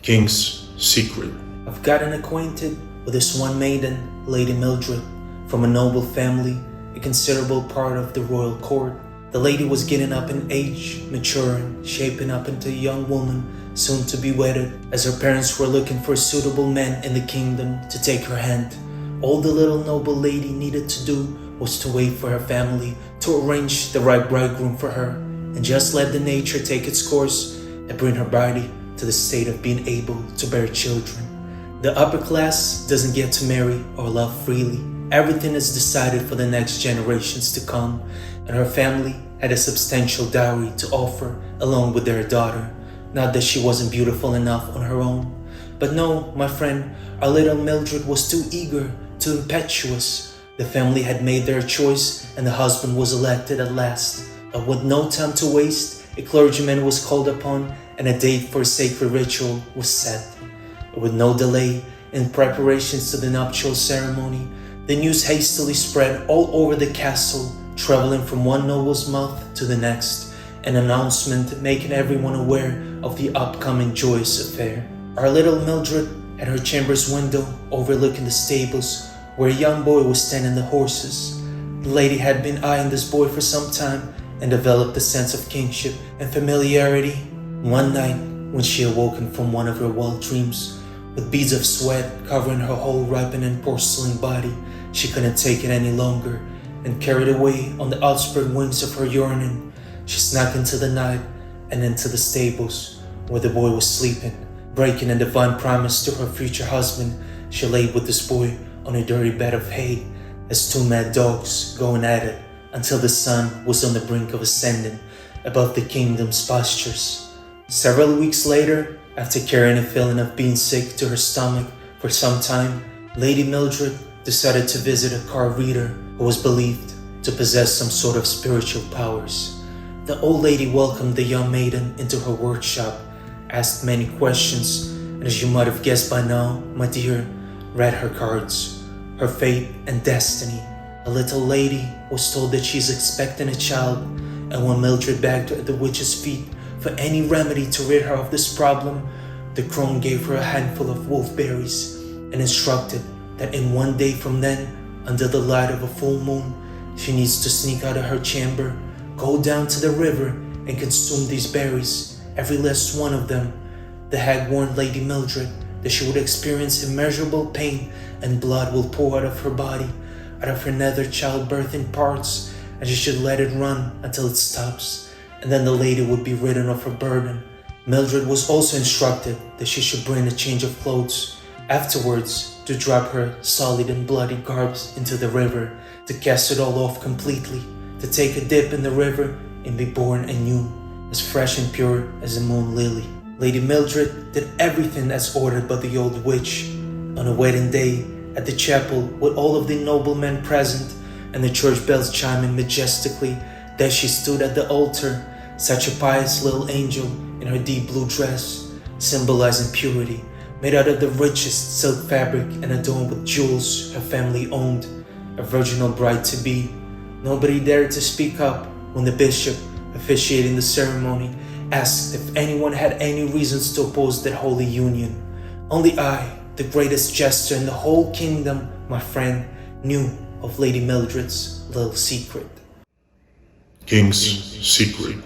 King's secret. I've gotten acquainted with this one maiden, Lady Mildred, from a noble family, a considerable part of the royal court. The lady was getting up in age, maturing, shaping up into a young woman, soon to be wedded, as her parents were looking for a suitable man in the kingdom to take her hand. All the little noble lady needed to do was to wait for her family to arrange the right bridegroom for her, and just let the nature take its course and bring her body to the state of being able to bear children. The upper class doesn't get to marry or love freely. Everything is decided for the next generations to come, and her family had a substantial dowry to offer along with their daughter. Not that she wasn't beautiful enough on her own, but no, my friend, our little Mildred was too eager, too impetuous. The family had made their choice and the husband was elected at last. But with no time to waste, a clergyman was called upon and a date for a sacred ritual was set. With no delay in preparations to the nuptial ceremony, the news hastily spread all over the castle, traveling from one noble's mouth to the next, an announcement making everyone aware of the upcoming joyous affair. Our little Mildred had her chamber's window overlooking the stables where a young boy was tending the horses. The lady had been eyeing this boy for some time and developed a sense of kinship and familiarity. One night, when she awoken from one of her wild dreams, with beads of sweat covering her whole ripening porcelain body, she couldn't take it any longer, and carried away on the outspread wings of her yearning, she snuck into the night and into the stables where the boy was sleeping. Breaking a divine promise to her future husband, she laid with this boy on a dirty bed of hay, as two mad dogs going at it until the sun was on the brink of ascending above the kingdom's pastures. Several weeks later, after carrying a feeling of being sick to her stomach for some time, Lady Mildred decided to visit a card reader who was believed to possess some sort of spiritual powers. The old lady welcomed the young maiden into her workshop, asked many questions, and as you might have guessed by now, my dear, read her cards, her fate and destiny. A little lady was told that she's expecting a child, and when Mildred begged at the witch's feet for any remedy to rid her of this problem, the crone gave her a handful of wolfberries and instructed that in 1 day from then, under the light of a full moon, she needs to sneak out of her chamber, go down to the river and consume these berries, every last one of them. The hag warned Lady Mildred that she would experience immeasurable pain and blood will pour out of her body, out of her nether childbirthing parts, and she should let it run until it stops, and then the lady would be ridden of her burden. Mildred was also instructed that she should bring a change of clothes, afterwards to drop her solid and bloody garbs into the river, to cast it all off completely, to take a dip in the river and be born anew, as fresh and pure as a moon lily. Lady Mildred did everything as ordered by the old witch. On a wedding day, at the chapel, with all of the noblemen present and the church bells chiming majestically, there she stood at the altar, such a pious little angel in her deep blue dress, symbolizing purity, made out of the richest silk fabric and adorned with jewels her family owned, a virginal bride-to-be. Nobody dared to speak up when the bishop, officiating the ceremony, asked if anyone had any reasons to oppose that holy union. Only I, the greatest jester in the whole kingdom, my friend, knew of Lady Mildred's little secret. King's secret.